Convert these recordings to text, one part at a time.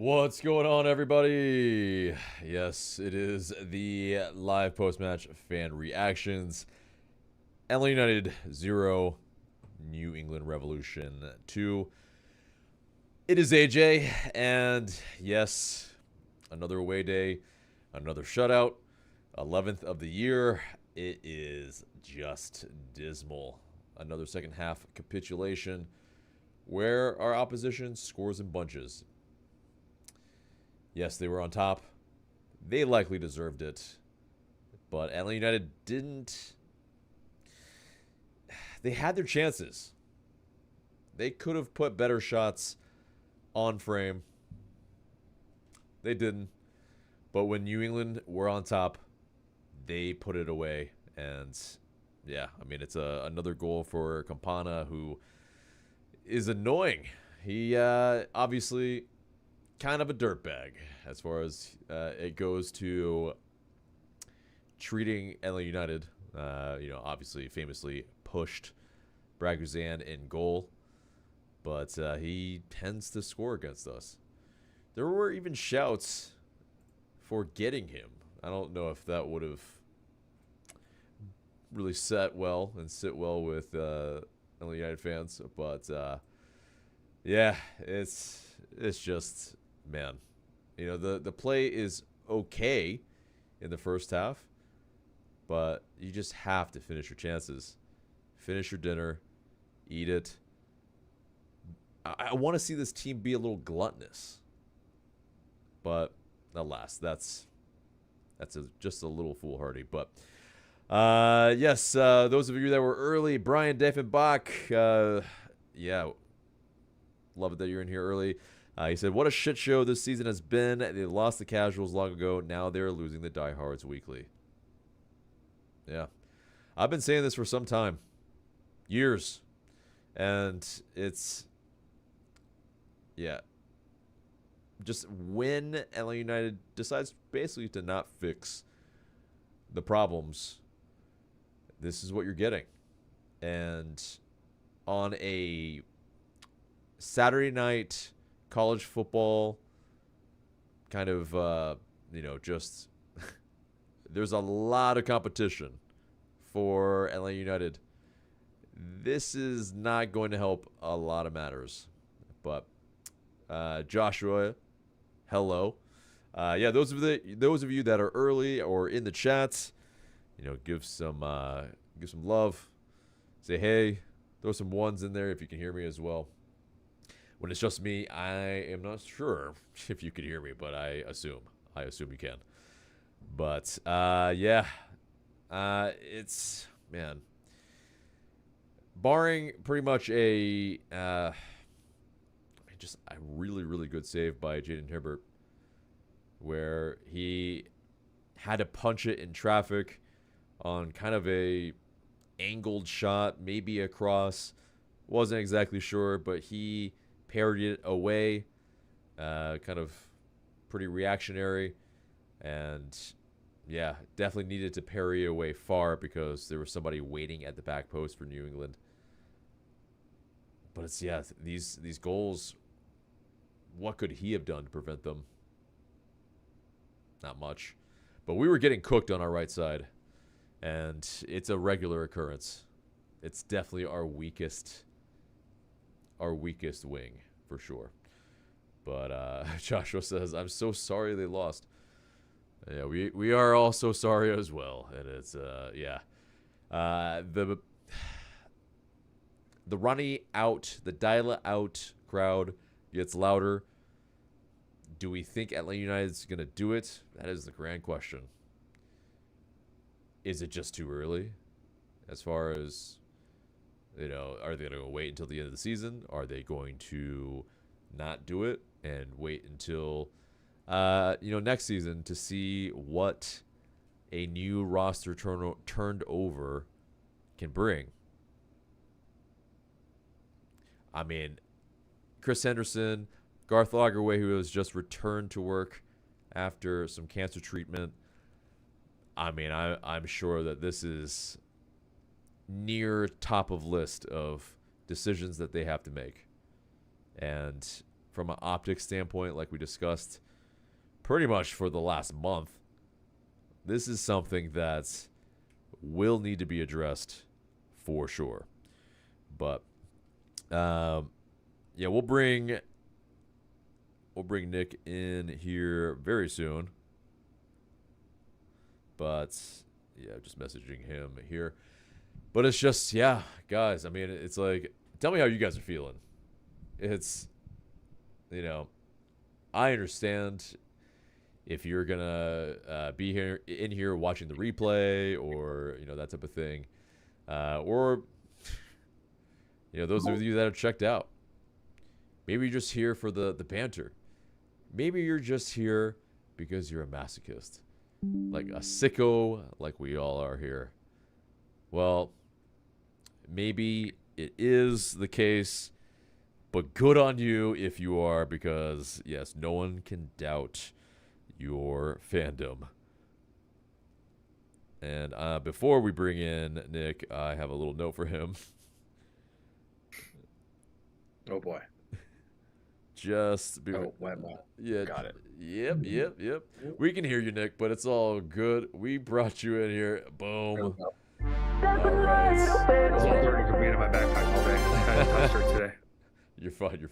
What's going on, everybody? Yes, it is the live post-match fan reactions. Atl United 0, New England Revolution 2. It is AJ, and yes, another away day, another shutout, 11th of the year. It is just dismal. Another second half capitulation where our opposition scores in bunches. Yes, they were on top. They likely deserved it. But Atl United didn't. They had their chances. They could have put better shots on frame. They didn't. But when New England were on top, they put it away. And yeah, I mean, it's another goal for Campana, who is annoying. He obviously kind of a dirtbag as far as it goes to treating Atl United. Obviously famously pushed Braguzan in goal, but he tends to score against us. There were even shouts for getting him. I don't know if that would have really sit well with Atl United fans, but yeah, it's just, man, the play is okay in the first half, but you just have to finish your chances. Finish your dinner, eat it. I want to see this team be a little gluttonous, but alas, that's just a little foolhardy. But yes, those of you that were early, Brian Diefenbach, yeah, love it that you're in here early. He said, what a shit show this season has been. They lost the casuals long ago. Now they're losing the diehards weekly. Yeah. I've been saying this for some time. Years. And it's, yeah. Just when Atl United decides basically to not fix the problems, this is what you're getting. And on a Saturday night college football kind of, just there's a lot of competition for Atl United. This is not going to help a lot of matters. But Joshua, hello. Yeah, those of you that are early or in the chat, give some love. Say hey. Throw some ones in there if you can hear me as well. When it's just me, I am not sure if you can hear me, but I assume you can. But yeah, it's, man, barring pretty much a really good save by Jaden Hibbert, where he had to punch it in traffic on kind of a angled shot, maybe a cross. Wasn't exactly sure, but he parried it away, kind of pretty reactionary, and yeah, definitely needed to parry away far because there was somebody waiting at the back post for New England. But it's, yeah, these goals, what could he have done to prevent them? Not much. But we were getting cooked on our right side, and it's a regular occurrence. It's definitely our weakest wing, for sure. But Joshua says, I'm so sorry they lost. Yeah, we are all so sorry as well. And it's, yeah. The runny out, the dial out crowd gets louder. Do we think Atl United's going to do it? That is the grand question. Is it just too early? As far as, are they going to wait until the end of the season? Are they going to not do it and wait until, next season to see what a new roster turned over can bring? I mean, Chris Henderson, Garth Lagerwey, who has just returned to work after some cancer treatment. I mean, I'm sure that this is near top of list of decisions that they have to make. And from an optics standpoint, like we discussed pretty much for the last month, this is something that will need to be addressed for sure. But yeah, we'll bring Nick in here very soon. But yeah, just messaging him here. But it's just, yeah, guys, I mean, it's like, tell me how you guys are feeling. It's, you know, I understand if you're gonna be in here watching the replay, or that type of thing, or those of you that are checked out. Maybe you're just here for the banter. Maybe you're just here because you're a masochist, like a sicko, like we all are here. Well, maybe it is the case, but good on you if you are, because yes, no one can doubt your fandom. And before we bring in Nick, I have a little note for him. Oh boy. Wow. Yeah. Got it. Yep. We can hear you, Nick, but it's all good. We brought you in here. Boom. All right. I was all learning from being in my backpack all day. I had touched her today. You're fine.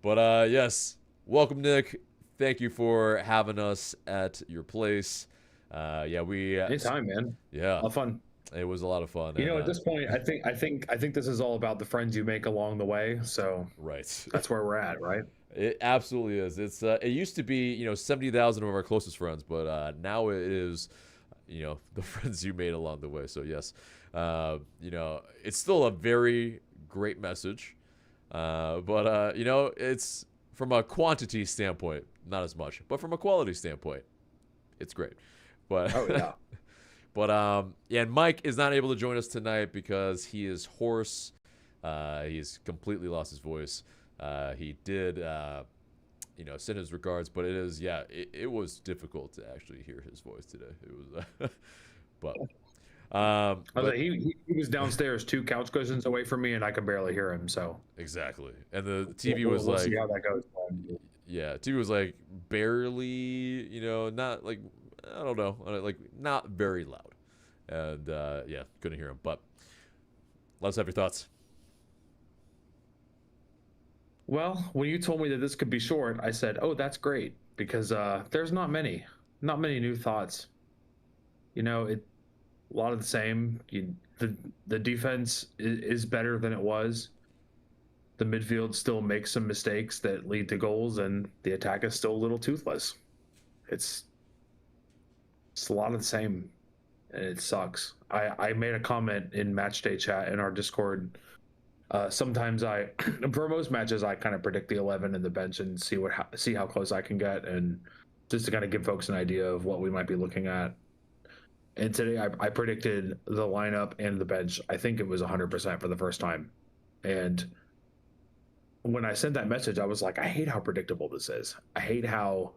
But yes, welcome, Nick. Thank you for having us at your place. Anytime, man. Yeah. A lot of fun. It was a lot of fun. At this point, I think this is all about the friends you make along the way. So right, that's where we're at, right? It absolutely is. It's it used to be 70,000 of our closest friends, but now it is the friends you made along the way. So yes, it's still a very great message, but it's from a quantity standpoint, not as much, but from a quality standpoint, it's great. But oh yeah. But and Mike is not able to join us tonight because he is hoarse. He's completely lost his voice. He did, send his regards, but it was difficult to actually hear his voice today. It was, but he was downstairs 2 couch cushions away from me, and I could barely hear him. So exactly, and the TV was we'll like, see how that goes. Yeah, TV was like barely, not like, I don't know, like not very loud, and couldn't hear him. But let us have your thoughts. Well, when you told me that this could be short, I said, "Oh, that's great," because there's not many new thoughts. A lot of the same. The defense is better than it was. The midfield still makes some mistakes that lead to goals, and the attack is still a little toothless. It's a lot of the same, and it sucks. I made a comment in matchday chat in our Discord. Sometimes for most matches, I kind of predict the 11 in the bench and see how close I can get, and just to kind of give folks an idea of what we might be looking at. And today I predicted the lineup and the bench. I think it was 100% for the first time. And when I sent that message, I was like, I hate how predictable this is. I hate how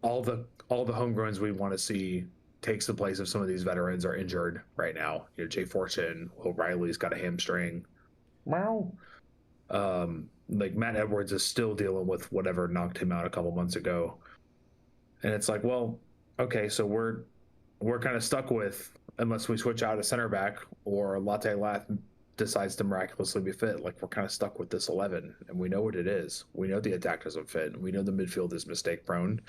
all the homegrowns we want to see takes the place of some of these veterans are injured right now. Jay Fortune, O'Reilly's got a hamstring. Wow. Like Matt Edwards is still dealing with whatever knocked him out a couple months ago. And it's like, well, okay, so we're kind of stuck with, unless we switch out a center back or Latte Lath decides to miraculously be fit, like we're kind of stuck with this 11, and we know what it is. We know the attack doesn't fit. We know the midfield is mistake prone,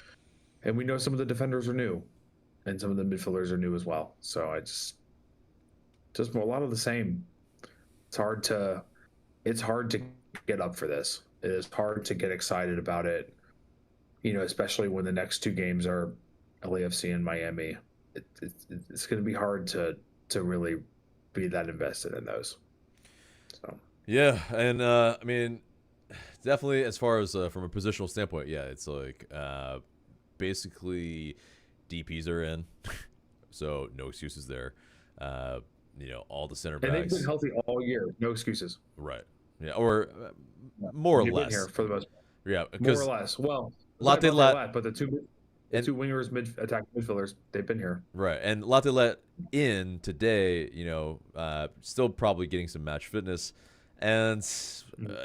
and we know some of the defenders are new, and some of the midfielders are new as well. So I just a lot of the same. It's hard to get up for this. It is hard to get excited about it, especially when the next 2 games are LAFC and Miami. It's going to be hard to really be that invested in those. So yeah, and I mean, definitely as far as from a positional standpoint, yeah, it's like basically DPs are in, so no excuses there. All the center backs. And they've been healthy all year, no excuses. Right. Yeah, or more or They've less. been here for the most part. Yeah, more or less. Well, but the two wingers, attack midfielders, they've been here. Right, and Latte in today, still probably getting some match fitness, and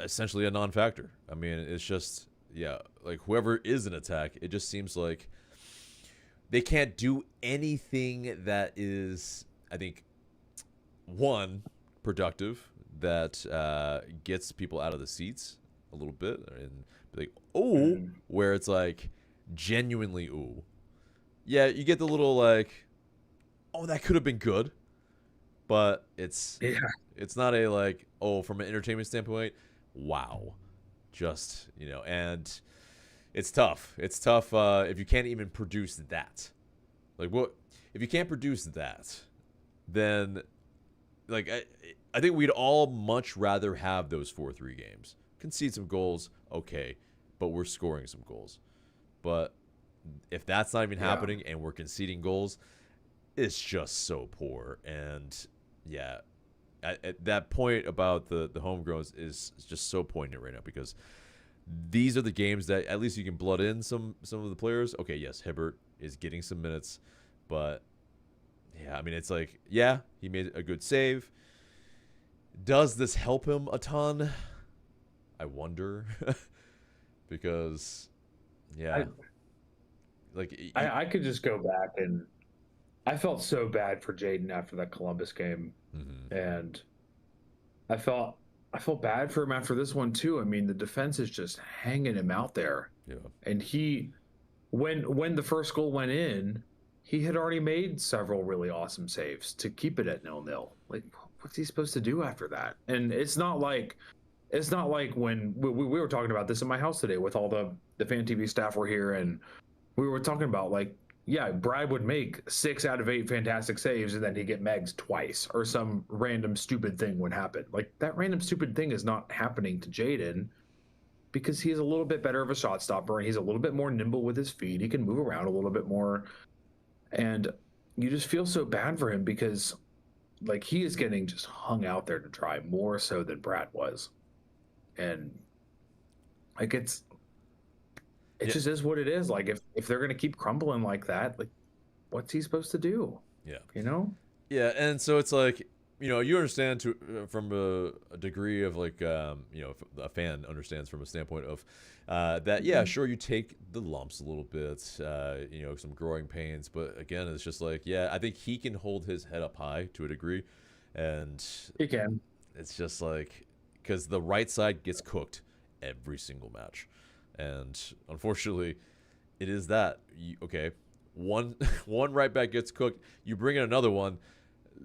essentially a non-factor. I mean, it's just, yeah, like whoever is in attack, it just seems like they can't do anything that is, I think, one, productive, that gets people out of the seats a little bit, and be like, oh, where it's like genuinely, ooh. Yeah, you get the little like, oh, that could have been good, but it's not a like, oh, from an entertainment standpoint, wow, just, and it's tough. It's tough if you can't even produce that. Like, what if you can't produce that? Then, like, I think we'd all much rather have those 4-3 games. Concede some goals, okay, but we're scoring some goals. But if that's not even happening and we're conceding goals, it's just so poor. And yeah, at that point about the homegrowns is just so poignant right now, because these are the games that at least you can blood in some of the players. Okay, yes, Hibbert is getting some minutes, but yeah, I mean, it's like, yeah, he made a good save. Does this help him a ton? I wonder. Because yeah, I could just go back, and I felt so bad for Jaden after that Columbus game, and I felt bad for him after this one too. I mean, the defense is just hanging him out there. Yeah. And when the first goal went in, he had already made several really awesome saves to keep it at 0-0. Like, what's he supposed to do after that? And it's not like when we were talking about this in my house today with all the Fan TV staff were here, and we were talking about, like, yeah, Brad would make 6 out of 8 fantastic saves, and then he'd get megs twice, or some random stupid thing would happen. Like, that random stupid thing is not happening to Jaden, because he's a little bit better of a shot stopper, and he's a little bit more nimble with his feet. He can move around a little bit more, and you just feel so bad for him, because, like, he is getting just hung out there to dry more so than Brad was. And, like, it just is what it is. Like, if they're going to keep crumbling like that, like, what's he supposed to do? Yeah. Yeah, and so it's like, you understand from a degree of, like, a fan understands from a standpoint of that, yeah, sure, you take the lumps a little bit, some growing pains, but again, it's just like, yeah, I think he can hold his head up high to a degree, and he can. It's just like, because the right side gets cooked every single match. And unfortunately, it is that. Okay, one right back gets cooked. You bring in another one.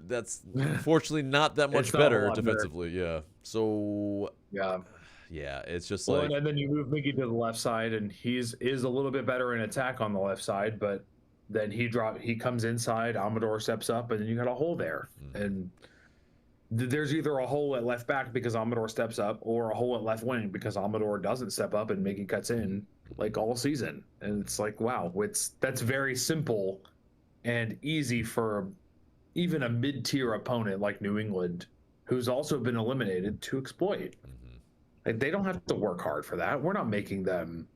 That's unfortunately not that much better defensively. Yeah. So yeah, it's just like. And then you move Mickey to the left side, and is a little bit better in attack on the left side, but then he comes inside. Amador steps up, and then you got a hole there, and there's either a hole at left back because Amador steps up, or a hole at left wing because Amador doesn't step up and Mickey cuts in, like, all season. And it's like, wow, that's very simple and easy for even a mid-tier opponent like New England, who's also been eliminated, to exploit. Like, they don't have to work hard for that. We're not making them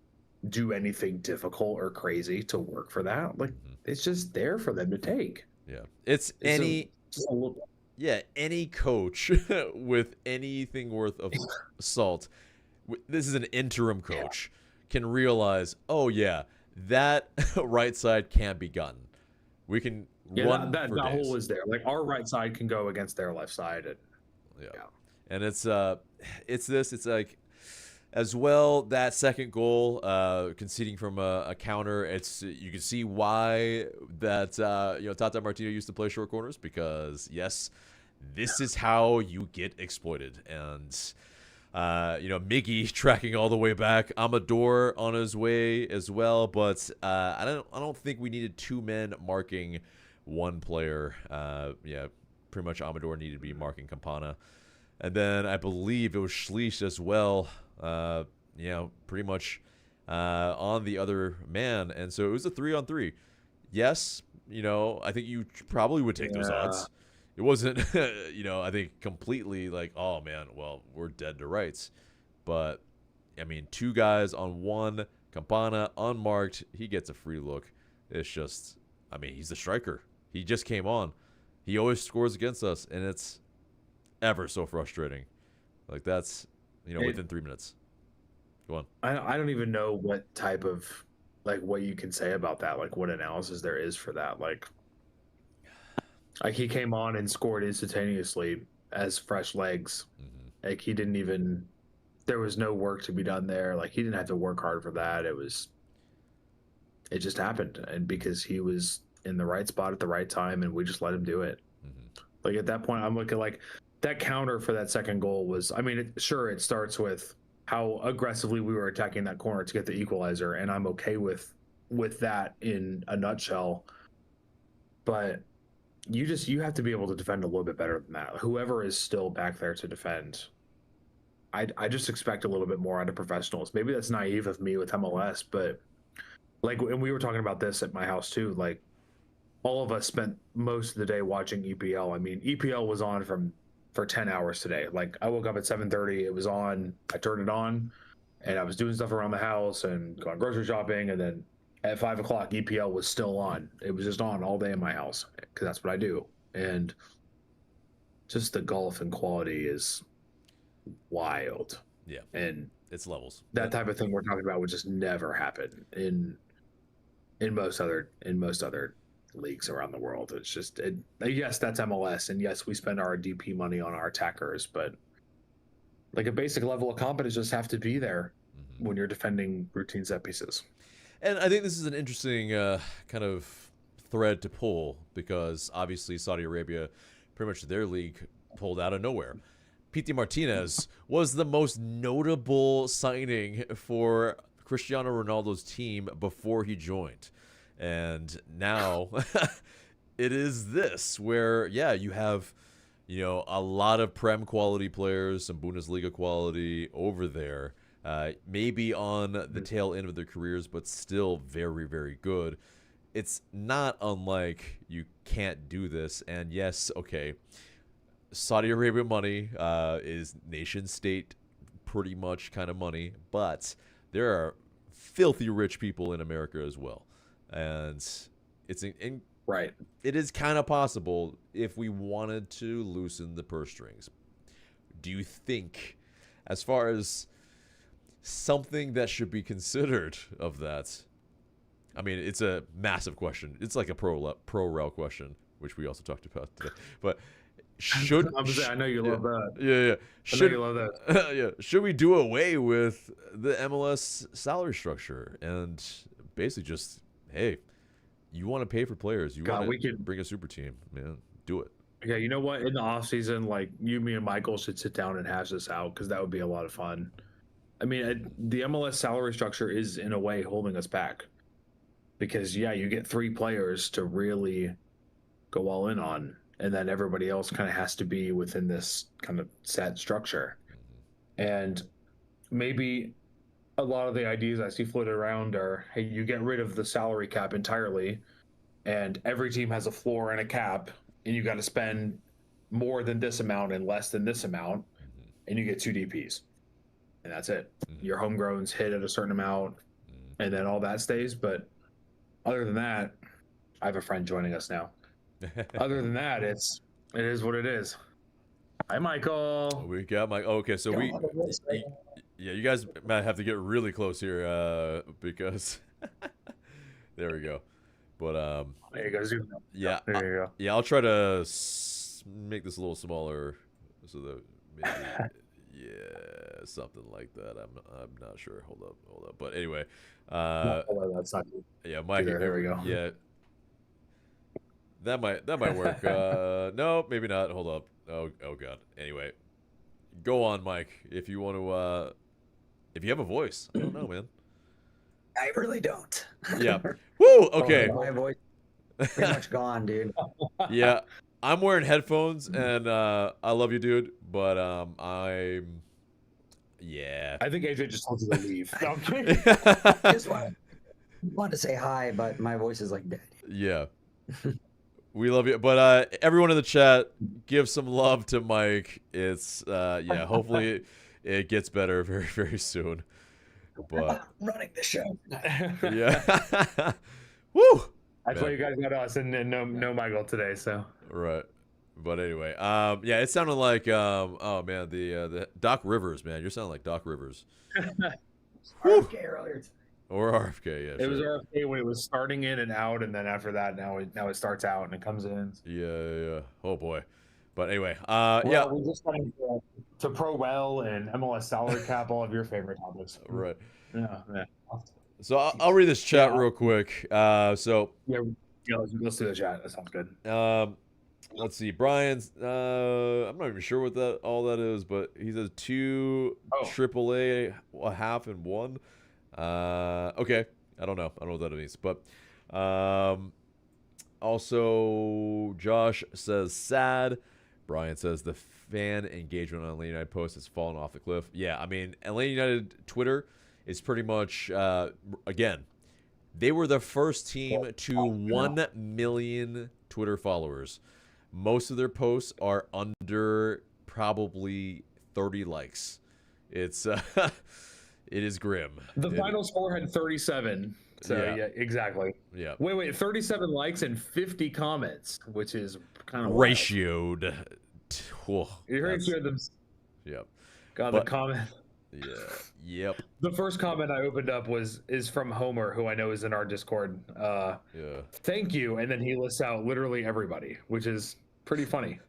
do anything difficult or crazy to work for that. Like, it's just there for them to take. Yeah, it's any coach with anything worth of salt, this is an interim coach, can realize, oh yeah, that right side can't be gotten. We can run that for days. Hole is there. Like, our right side can go against their left side. And, and it's like, as well, that second goal, conceding from a counter, you can see why that Tata Martino used to play short corners, because yes, this is how you get exploited. And Miggy tracking all the way back, Amador on his way as well, but I don't think we needed 2 men marking one player. Pretty much Amador needed to be marking Campana, and then I believe it was Schleich as well. Pretty much on the other man, and so it was a 3-on-3. Yes, I think you probably would take those odds. It wasn't, I think completely like, oh man, well, we're dead to rights. But I mean, 2 guys on one, Campana unmarked, he gets a free look. It's just, I mean, he's the striker. He just came on. He always scores against us, and it's ever so frustrating. Like that's, within 3 minutes. Go on. I don't even know what type of like what you can say about that, like what analysis there is for that. Like he came on and scored instantaneously as fresh legs. Mm-hmm. Like he didn't even, there was no work to be done there. Like he didn't have to work hard for that. It just happened, and because he was in the right spot at the right time, and we just let him do it. Mm-hmm. Like at that point, I'm looking like that counter for that second goal was. I mean, it starts with how aggressively we were attacking that corner to get the equalizer, and I'm okay with that in a nutshell. But you have to be able to defend a little bit better than that. Whoever is still back there to defend, I just expect a little bit more out of professionals. Maybe that's naive of me with MLS, but like, and we were talking about this at my house too. Like, all of us spent most of the day watching EPL. I mean, EPL was on for 10 hours today. Like, I woke up at 7:30. It was on. I turned it on, and I was doing stuff around the house and going grocery shopping. And then at 5 o'clock, EPL was still on. It was just on all day in my house because that's what I do. And just the golf and quality is wild. Yeah, and it's levels. That type of thing we're talking about would just never happen in most other leagues around the world. It's just yes, that's MLS, and yes, we spend our DP money on our attackers, but like a basic level of competence just have to be there when you're defending routine set pieces. And I think this is an interesting kind of thread to pull, because obviously Saudi Arabia, pretty much their league pulled out of nowhere. Pity Martinez was the most notable signing for Cristiano Ronaldo's team before he joined. And now it is this where, yeah, you have, a lot of Prem quality players, some Bundesliga quality over there, maybe on the tail end of their careers, but still very, very good. It's not unlike you can't do this. And yes, okay, Saudi Arabia money is nation state pretty much kind of money, but there are filthy rich people in America as well. And it's right. It is kind of possible if we wanted to loosen the purse strings. Do you think, as far as something that should be considered of that? I mean, it's a massive question. It's like a pro-rel question, which we also talked about today. But I know you love that. Yeah. I know you love that. Yeah. Should we do away with the MLS salary structure and basically just, hey, you want to pay for players, you want to bring a super team, man, do it. Yeah, you know what? In the off season, like you, me, and Michael should sit down and hash this out, because that would be a lot of fun. I mean, the MLS salary structure is in a way holding us back, because yeah, you get 3 players to really go all in on, and then everybody else kind of has to be within this kind of set structure. And maybe a lot of the ideas I see floated around are, hey, you get rid of the salary cap entirely, and every team has a floor and a cap, and you got to spend more than this amount and less than this amount, and you get 2 DPs, and that's it. Your homegrowns hit at a certain amount, and then all that stays. But other than that, I have a friend joining us now. Other than that, it is what it is. Hi, Michael. We got Mike. Okay, so yeah, you guys might have to get really close here because there we go. But there you go. Zoom. Yeah, there you go. Yeah, I'll try to make this a little smaller so that maybe yeah, something like that. I'm not sure. Hold up. But anyway, that's not good. Yeah, Mike. There we go. Yeah. That might work. No, maybe not. Hold up. Oh God. Anyway, go on, Mike. If you want to, if you have a voice, I don't know, man. I really don't. Yeah. Woo. Okay. My voice is pretty much gone, dude. Yeah, I'm wearing headphones, and I love you, dude. But yeah. I think AJ just told you to leave. No, I'm kidding. I just want to say hi, but my voice is like dead. Yeah. We love you. But everyone in the chat, give some love to Mike. It's yeah, hopefully it gets better very, very soon. But running the show. Yeah. Woo! That's why you guys got us and no Michael today, so. Right. But anyway, yeah, it sounded like oh man, the Doc Rivers, man, you're sounding like Doc Rivers. RFK earlier. Or RFK, yeah, It was sure. RFK when it was starting in and out, and then after that, now it starts out and it comes in. Yeah. Oh boy. But anyway, Well, yeah, we're just going to Pro Well and MLS salary cap, all of your favorite topics. right. Yeah. So I'll read this chat real quick. So Yeah, let's do the chat. That sounds good. let's see. Brian's. I'm not even sure what that all that is, but he says 2 AAA, a half, and 1. Okay. I don't know what that means, but also Josh says sad. Brian says the fan engagement on Atlanta United post has fallen off the cliff. Yeah, I mean, Atlanta United Twitter is pretty much again, they were the first team to 1 million Twitter followers. Most of their posts are under probably 30 likes. It's it is grim. The final score had 37. So yeah, exactly. Yeah. Wait, 37 likes and 50 comments, which is kind of ratioed. You ratioed them. Yep. God, the comment. Yeah. Yep. The first comment I opened up is from Homer, who I know is in our Discord. Yeah. Thank you, and then he lists out literally everybody, which is pretty funny.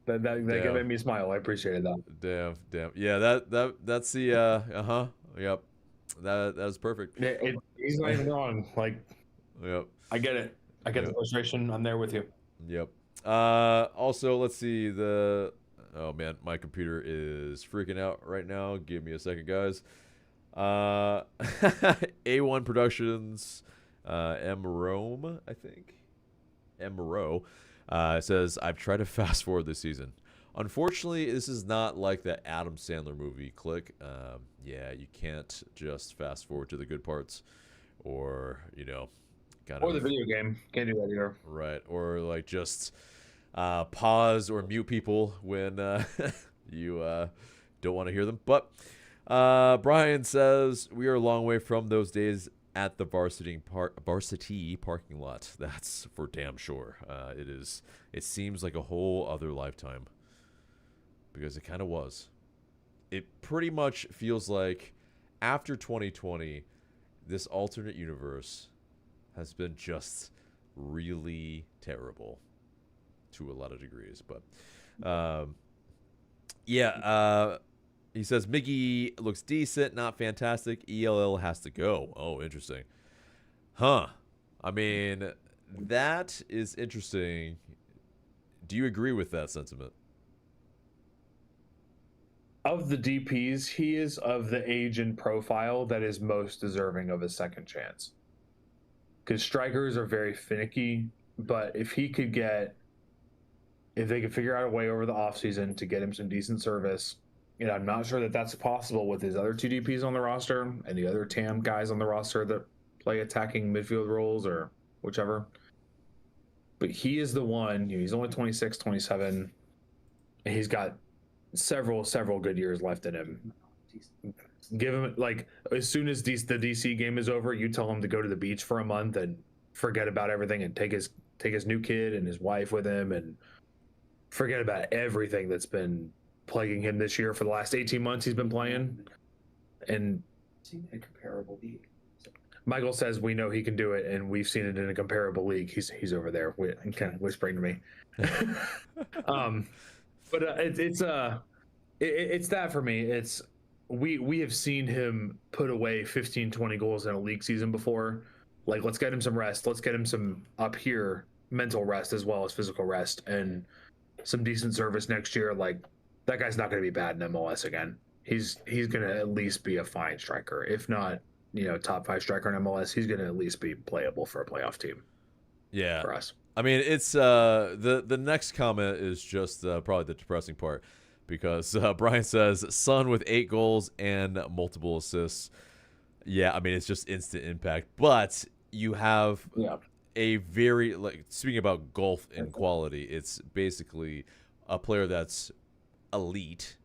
That made me smile. I appreciated that. Damn. Yeah, that's the Yep. That is perfect. He's not even wrong. Like, yep. I get it. I get the frustration. I'm there with you. Yep. Also, let's see oh man, my computer is freaking out right now. Give me a second, guys. A1 Productions, M. Rome, I think. M. Rowe, says, I've tried to fast forward this season. Unfortunately, this is not like the Adam Sandler movie, Click. Yeah, you can't just fast forward to the good parts, or, or the video game. Can't do that either. Right, or like just pause or mute people when you don't want to hear them. But Brian says, we are a long way from those days at the varsity parking lot. That's for damn sure. It seems like a whole other lifetime, because it kind of was. It pretty much feels like after 2020, this alternate universe has been just really terrible to a lot of degrees. But he says Miggy looks decent, not fantastic. ELL has to go. Oh, interesting. Huh. I mean, that is interesting. Do you agree with that sentiment? Of the DPs, he is of the age and profile that is most deserving of a second chance. Because strikers are very finicky, but if they could figure out a way over the offseason to get him some decent service, I'm not sure that that's possible with his other 2 DPs on the roster and the other TAM guys on the roster that play attacking midfield roles or whichever. But he is the one, he's only 26, 27, and he's got several good years left in him. Give him, like, as soon as the DC game is over, you tell him to go to the beach for a month and forget about everything and take his new kid and his wife with him and forget about everything that's been plaguing him this year for the last 18 months he's been playing. And seen a comparable league. Michael says we know he can do it, and we've seen it in a comparable league. He's over there kind of whispering to me. But it's that for me. It's we have seen him put away 15, 20 goals in a league season before. Like, let's get him some rest. Let's get him some up here mental rest as well as physical rest and some decent service next year. Like, that guy's not going to be bad in MLS again. He's going to at least be a fine striker. If not, top 5 striker in MLS, he's going to at least be playable for a playoff team. Yeah. For us. I mean, it's the next comment is just probably the depressing part, because Brian says Son with 8 goals and multiple assists. Yeah, I mean, it's just instant impact. But you have a very, like, speaking about golf in quality, it's basically a player that's elite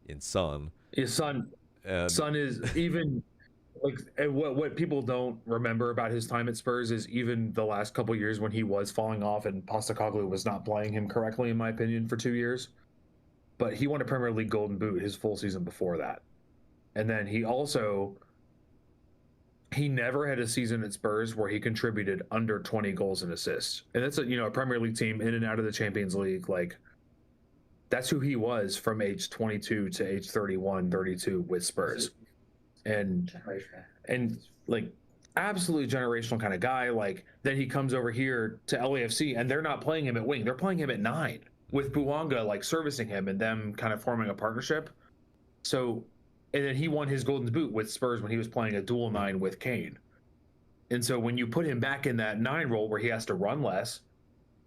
in Son. His Son is even like, and what people don't remember about his time at Spurs is even the last couple years when he was falling off and Postecoglou was not playing him correctly, in my opinion, for 2 years. But he won a Premier League Golden Boot his full season before that, and then he never had a season at Spurs where he contributed under 20 goals and assists, and that's a Premier League team in and out of the Champions League. Like, that's who he was from age 22 to age 31, 32 with Spurs, and like absolutely generational kind of guy. Like, then he comes over here to LAFC and they're not playing him at wing, they're playing him at 9 with Bouanga like servicing him and them kind of forming a partnership. So, and then he won his Golden Boot with Spurs when he was playing a dual 9 with Kane. And so when you put him back in that 9 role where he has to run less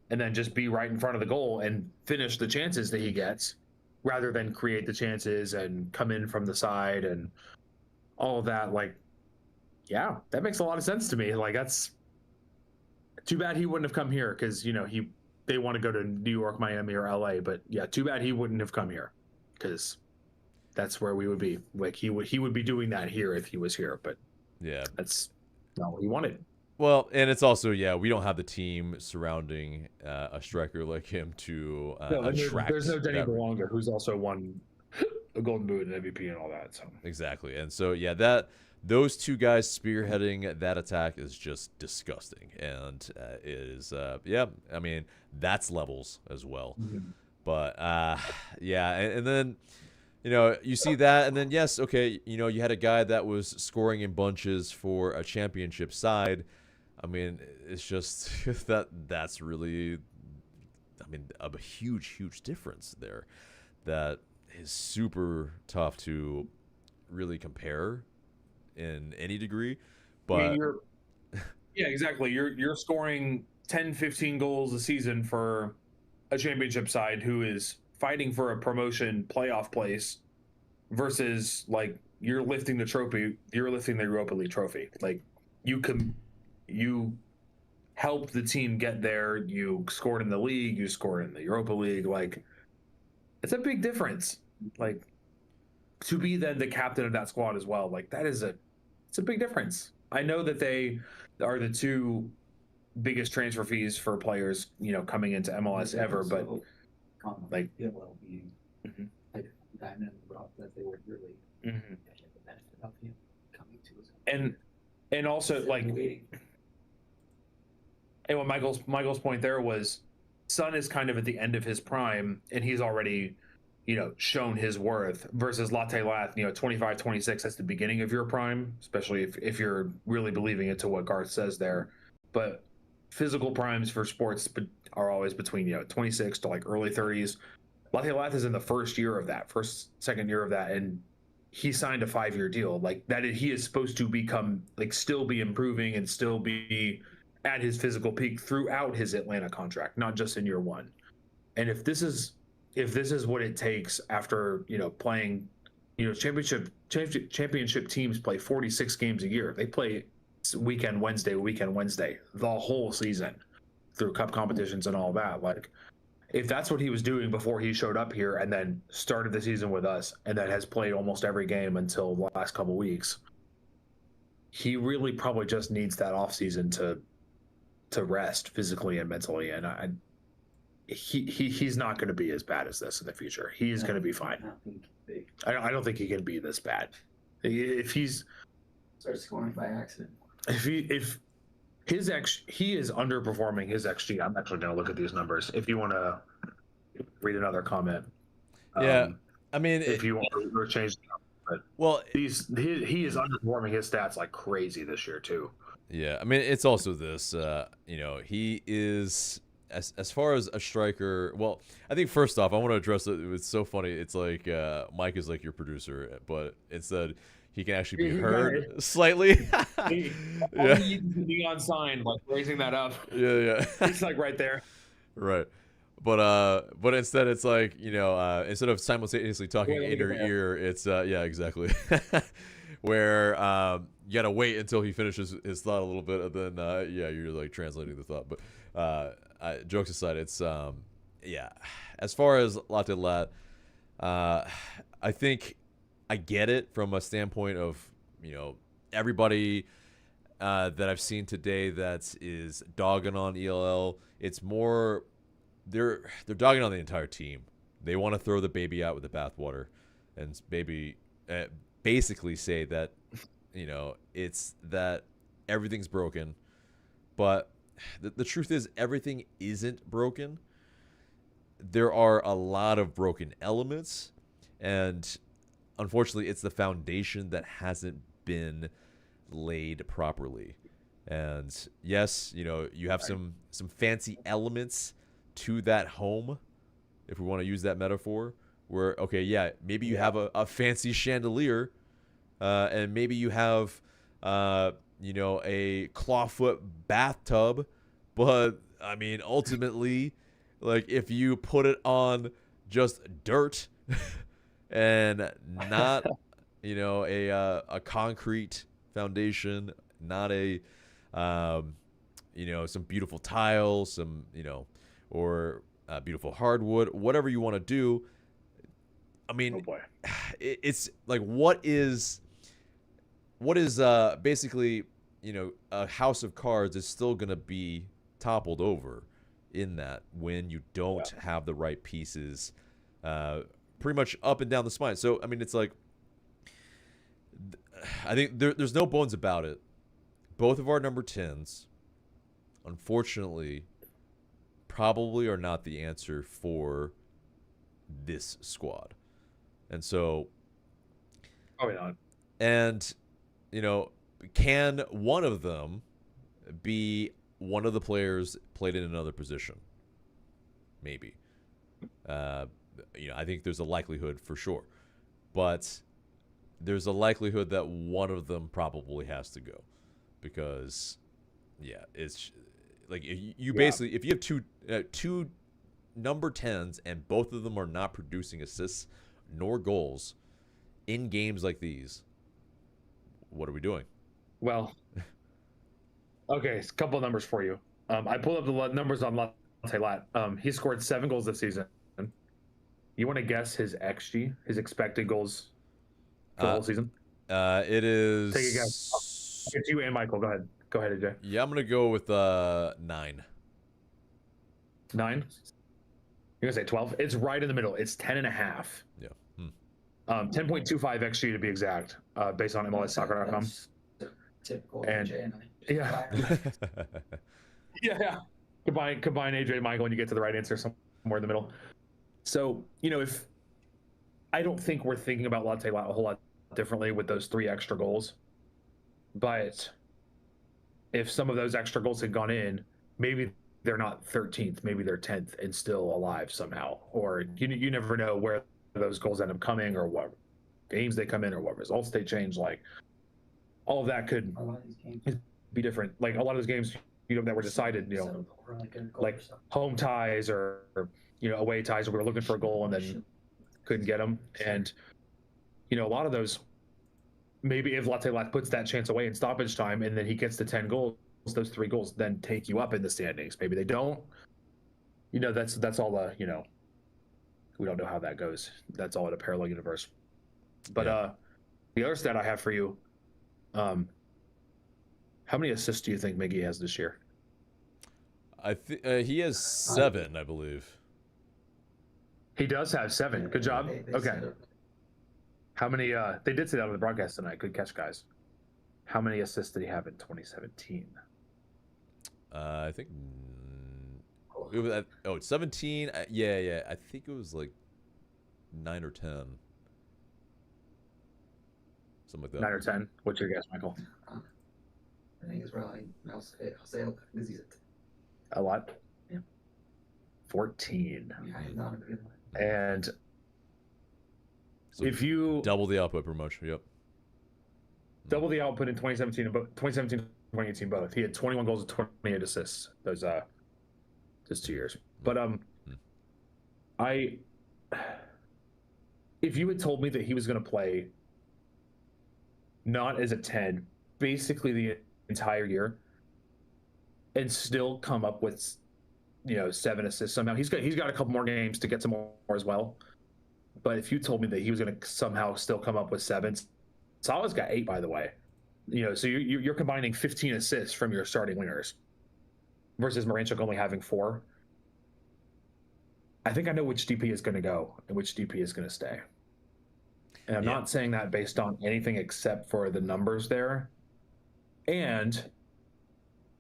and then just be right in front of the goal and finish the chances that he gets rather than create the chances and come in from the side and all of that, like, yeah, that makes a lot of sense to me. Like, that's too bad he wouldn't have come here because they want to go to New York, Miami, or LA. But yeah, too bad he wouldn't have come here because that's where we would be. Like, he would be doing that here if he was here. But Yeah. that's not what he wanted. Well, and it's also, we don't have the team surrounding a striker like him to attract. There's no Denny that- Bouanga, who's also won a Golden Boot and MVP and all that. So Exactly. And so, those two guys spearheading that attack is just disgusting. And it is, I mean, that's levels as well. Mhm. But, and then, you see that. And then, yes, okay, you had a guy that was scoring in bunches for a championship side. I mean, it's just that's really, I mean, a huge, huge difference there that is super tough to really compare in any degree. But yeah, exactly. You're scoring 10, 15 goals a season for a championship side who is fighting for a promotion playoff place versus, like, you're lifting the trophy, you're lifting the Europa League trophy. Like, you helped the team get there, you scored in the league, you scored in the Europa League. Like, it's a big difference. Like, to be then the captain of that squad as well, like, it's a big difference. I know that they are the two biggest transfer fees for players, coming into MLS ever, but like, that they were really the benefit of him coming to us. And also, like, and what Michael's point there was, Son is kind of at the end of his prime and he's already shown his worth, versus Latte Lath, 25, 26, that's the beginning of your prime, especially if you're really believing it to what Garth says there. But physical primes for sports are always between 26 to like early 30s. Latte Lath is in the second year of that, and he signed a 5-year deal. Like, that he is supposed to become, like, still be improving and still be at his physical peak throughout his Atlanta contract, not just in year 1. And if this is what it takes after playing, championship teams play 46 games a year. They play weekend Wednesday the whole season through cup competitions and all that. Like, if that's what he was doing before he showed up here and then started the season with us and then has played almost every game until the last couple weeks, he really probably just needs that off season to rest physically and mentally. And he's not going to be as bad as this in the future. He's going to be fine. I don't think he can be this bad. If he's Starts scoring by accident. if he is underperforming his XG. I'm actually going to look at these numbers if you want to read another comment. I mean, if you want to change the comment. Well, he is underperforming his stats like crazy this year too. Yeah, I mean, it's also this, he is, as far as a striker, well, I think first off, I want to address it. It's so funny. It's like Mike is like your producer, but instead he can actually be heard slightly. He needs the neon sign, like raising that up. Yeah. It's like right there. Right. But instead it's like, instead of simultaneously talking in your ear, it's, yeah, exactly. Where you got to wait until he finishes his thought a little bit, and then, you're like translating the thought. But jokes aside, it's, as far as Latte Lat, I think I get it from a standpoint of, everybody that I've seen today that is dogging on ELL, it's more they're dogging on the entire team. They want to throw the baby out with the bathwater, and basically say that it's that everything's broken. But the truth is, everything isn't broken. There are a lot of broken elements, and unfortunately, it's the foundation that hasn't been laid properly. And yes, you have some fancy elements to that home, if we want to use that metaphor, where, okay, yeah, maybe you have a fancy chandelier, and maybe you have a clawfoot bathtub, but I mean, ultimately, like, if you put it on just dirt and not a concrete foundation, not some beautiful tile, or beautiful hardwood, whatever you want to do. I mean, it's like, what is basically, a house of cards is still going to be toppled over in that when you don't have the right pieces pretty much up and down the spine. So, I mean, it's like, I think there's no bones about it. Both of our number 10s, unfortunately, probably are not the answer for this squad. And so, probably not. And, can one of them be one of the players played in another position? Maybe. I think there's a likelihood for sure. But there's a likelihood that one of them probably has to go. Because, yeah, it's like, you basically, if you have two number 10s and both of them are not producing assists nor goals in games like these, what are we doing? Well, okay, a couple of numbers for you. I pulled up the numbers on Latte Lat. He scored 7 goals this season. You want to guess his XG, his expected goals for the whole season? It is. Take a guess. It's you and Michael. Go ahead, AJ. Yeah, I'm gonna go with 9. 9. You're gonna say 12? It's right in the middle. It's 10.5. Yeah. 10.25 XG to be exact, based on MLSsoccer.com. Typical And AJ and I. yeah. Yeah. Combine AJ and Michael, and you get to the right answer somewhere in the middle. So, if I don't think we're thinking about Latte Lat a whole lot differently with those 3 extra goals, but if some of those extra goals had gone in, maybe they're not 13th, maybe they're 10th and still alive somehow. Or you never know where those goals end up coming, or what games they come in, or what results they change. Like, all of that could be different. Like, a lot of those games, that were decided, like home ties or away ties, where we were looking for a goal and then couldn't get them. And, a lot of those, maybe if Latte Lat puts that chance away in stoppage time and then he gets to 10 goals, those 3 goals then take you up in the standings. Maybe they don't. That's all the, we don't know how that goes. That's all in a parallel universe. But the other stat I have for you, how many assists do you think Miggy has this year? I think he has 7, I believe. He does have 7. Good job. Okay. How many? They did say that on the broadcast tonight. Good catch, guys. How many assists did he have in 2017? I think it was it's 17. Yeah. I think it was like 9 or 10. Something like that. 9 or 10. What's your guess, Michael? I think it's probably, I'll say a lot. Yeah. 14. Yeah, not a good one. And So if you double the output per much, yep. double the output in 2017 and 2018 both, he had 21 goals and 28 assists those 2 years. But if you had told me that he was going to play not as a 10 basically the entire year and still come up with 7 assists somehow, he's got a couple more games to get some more as well. But if you told me that he was going to somehow still come up with 7, Salah's got 8, by the way. So you're combining 15 assists from your starting wingers versus Moranchuk only having 4. I think I know which DP is going to go and which DP is going to stay. And I'm not saying that based on anything except for the numbers there. And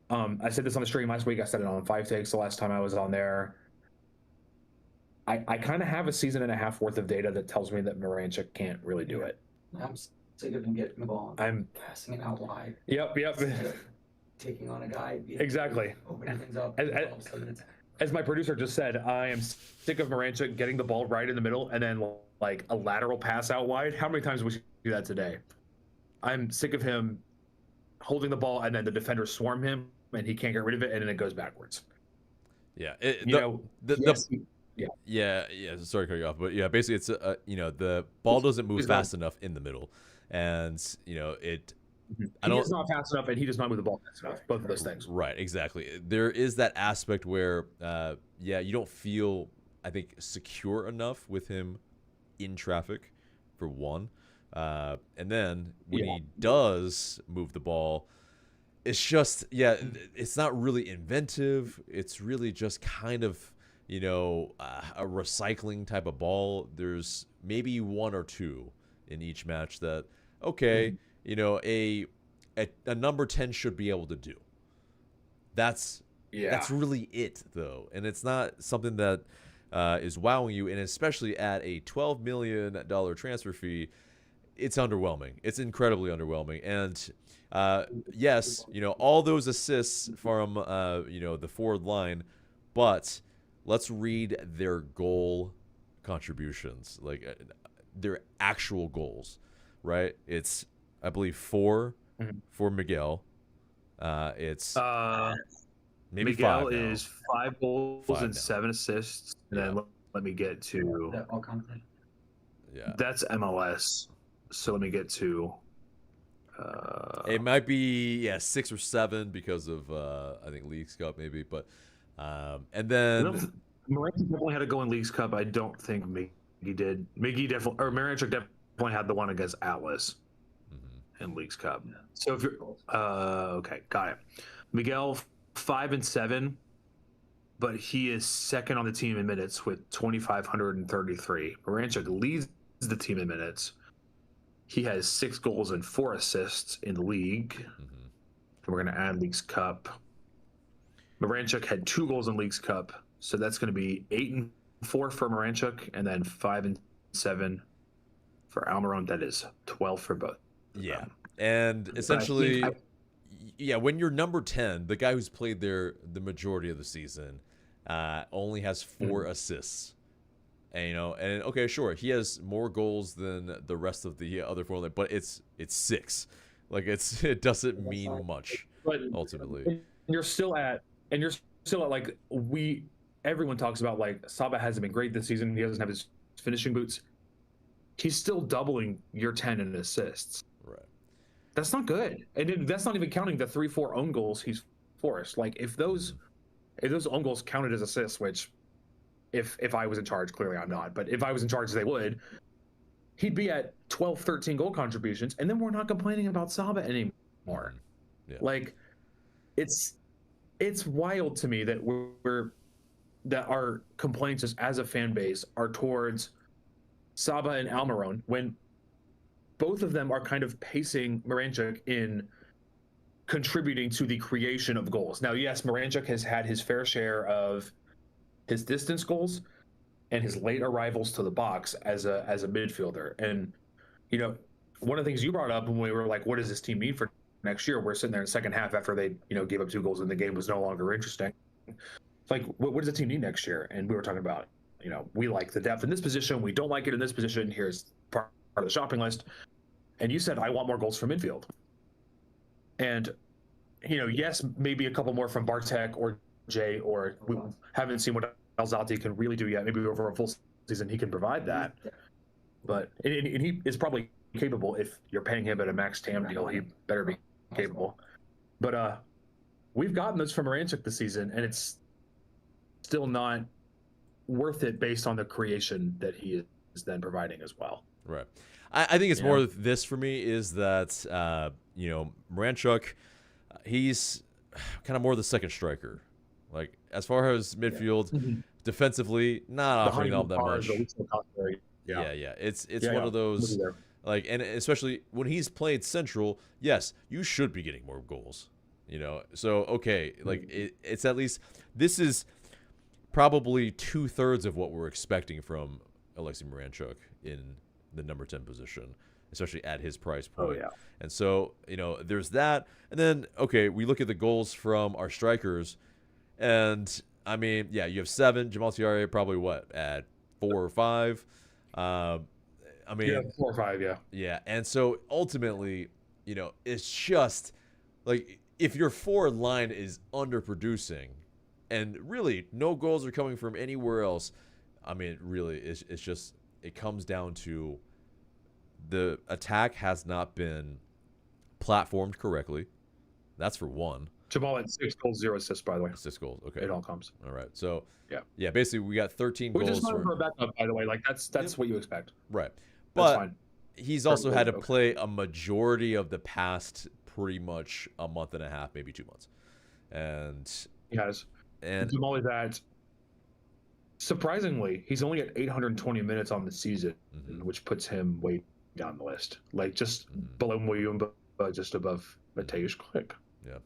I said this on the stream last week. I said it on 5 Takes the last time I was on there. I kind of have a season and a half worth of data that tells me that Moranchuk can't really do it. I'm sick of him getting the ball. I'm passing it out wide. Yep. Taking on a guy. Exactly. Opening things up. As my producer just said, I am sick of Moranchuk getting the ball right in the middle and then like a lateral pass out wide. How many times we should do that today? I'm sick of him holding the ball and then the defenders swarm him and he can't get rid of it and then it goes backwards. Yeah. Yeah. Sorry to cut you off, but yeah, basically it's the ball doesn't move fast enough in the middle, and it. He is not fast enough, and he does not move the ball fast enough. Both of those things. Right, exactly. There is that aspect where, you don't feel, I think, secure enough with him in traffic, for one, and then when he does move the ball, it's just it's not really inventive. It's really just kind of. A recycling type of ball. There's maybe 1 or 2 in each match that, a number 10 should be able to do. That's really it, though. And it's not something that is wowing you. And especially at a $12 million transfer fee, it's underwhelming. It's incredibly underwhelming. And yes, all those assists from, the forward line, but let's read their goal contributions, like their actual goals, right? It's, I believe, 4 for Miguel. It's maybe Miguel 5 now. is 5 goals 5 and now. 7 assists. And then let me get to that's MLS. So let me get to it might be 6 or 7 because of I think Leagues Cup maybe, but and then Moranchuk definitely had to go in Leagues Cup. I don't think Miggy did. Moranchuk definitely had the one against Atlas in Leagues Cup. So if you're okay, got it. Miguel 5 and 7, but he is second on the team in minutes with 2,533. Moranchuk leads the team in minutes. He has 6 goals and 4 assists in the league. And we're going to add Leagues Cup. Moranchuk had 2 goals in Leagues Cup, so that's going to be 8 and 4 for Moranchuk, and then 5 and 7 for Almiron. That is 12 for both. Yeah, and essentially, when you're number 10, the guy who's played there the majority of the season, only has 4 assists. And and okay, sure, he has more goals than the rest of the other 4, but it's 6. Like it doesn't mean much ultimately. You're still at like everyone talks about like Saba hasn't been great this season. He doesn't have his finishing boots. He's still doubling your 10 in assists. Right. That's not good. And that's not even counting the 3-4 own goals he's forced. Like if those own goals counted as assists, which if I was in charge, clearly I'm not, but if I was in charge, they would, he'd be at 12, 13 goal contributions. And then we're not complaining about Saba anymore. Yeah. Like it's wild to me that that our complaints as a fan base are towards Saba and Almiron when both of them are kind of pacing Moranchuk in contributing to the creation of goals. Now, yes, Moranchuk has had his fair share of his distance goals and his late arrivals to the box as a midfielder. And one of the things you brought up when we were like, what does this team need for next year? We're sitting there in the second half after they gave up 2 goals and the game was no longer interesting. Like, what does the team need next year? And we were talking about, we like the depth in this position. We don't like it in this position. Here's part of the shopping list. And you said, I want more goals from midfield. And, yes, maybe a couple more from Bartek or Jay, or we haven't seen what Atl Utd can really do yet. Maybe over a full season he can provide that. But and he is probably capable. If you're paying him at a max TAM deal, he better be capable. But we've gotten those from Moranchuk this season, and it's still not worth it based on the creation that he is then providing as well. Right. I think it's You more know? of this for me is that Moranchuk, he's kind of more the second striker. Like as far as midfield, defensively, not The offering all honeymoon that cars, much. the Lucio Costa, yeah, Yeah. It's yeah, one yeah. of With you those there. like, and especially when he's played central. Yes, you should be getting more goals. So okay, like it's at least this is probably 2/3 of what we're expecting from Alexei Moranchuk in the number 10 position, especially at his price point. Oh yeah. And so, there's that. And then, okay, we look at the goals from our strikers. And, I mean, yeah, you have 7. Jamal Tiare probably what, at 4 or 5? I mean, Yeah, 4 or 5, yeah. yeah. And so ultimately, it's just like if your forward line is underproducing and really no goals are coming from anywhere else, I mean, really, it's just, it comes down to the attack has not been platformed correctly. That's for one. Jamal had 6 goals, 0 assists, by the way. 6 goals. Okay. It all comes. All right. So, Yeah. Yeah, basically, we got 13 Which is goals. fine for a backup, by the way. Like, that's what you expect. Right. That's But fine. he's also had to Okay. play a majority of the past pretty much a month and a half, maybe 2 months. And He has. and Jamal is at, surprisingly, he's only at 820 minutes on the season, which puts him way down the list. Like, just below Muyumba, just above Mateusz Klich. yeah.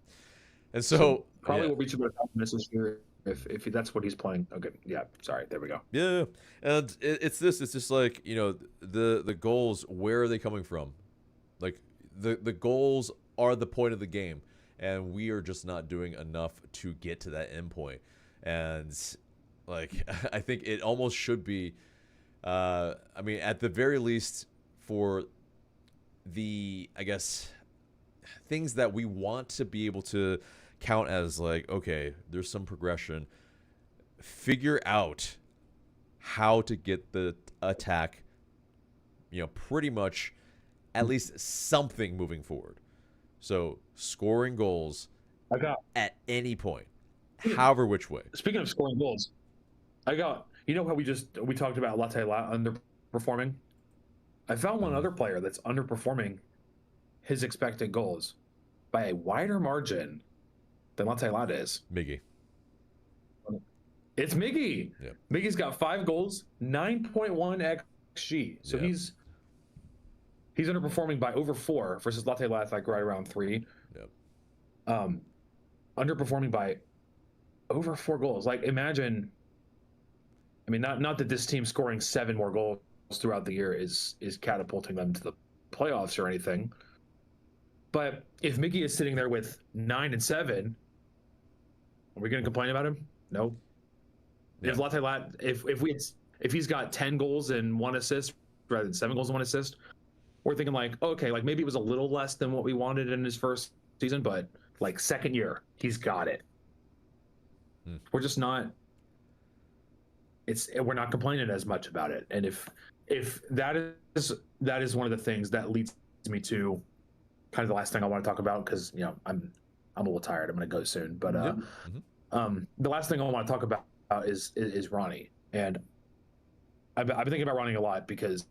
And so probably yeah. will reach about 1,000 minutes this year if that's what he's playing. Okay, yeah, sorry, there we go. Yeah, and it's just like the goals. Where are they coming from? Like the goals are the point of the game, and we are just not doing enough to get to that end point. And like I think it almost should be. I mean, at the very least, for the things that we want to be able to count as like, okay, there's some progression. Figure out how to get the attack, pretty much at least something moving forward. So scoring goals at any point, however which way. Speaking of scoring goals, how we talked about Latte underperforming? I found one other player that's underperforming his expected goals by a wider margin than Latte is. Miggy. It's Miggy. Yeah. Miggy's got 5 goals, 9.1 xG. So Yeah. he's underperforming by over 4 versus Latte like right around 3. Yep. Underperforming by over 4 goals. Like, imagine. I mean, not that this team scoring 7 more goals throughout the year is catapulting them to the playoffs or anything. But if Miggy is sitting there with 9 and 7, are we going to complain about him? No. Yeah. If Latte if he's got 10 goals and 1 assist rather than 7 goals and 1 assist, we're thinking like, okay, like maybe it was a little less than what we wanted in his first season, but like second year, he's got it. We're just not. We're not complaining as much about it, and if that is one of the things that leads me to kind of the last thing I want to talk about, because I'm a little tired. I'm going to go soon, but the last thing I want to talk about is Ronnie, and I've been thinking about Ronnie a lot because,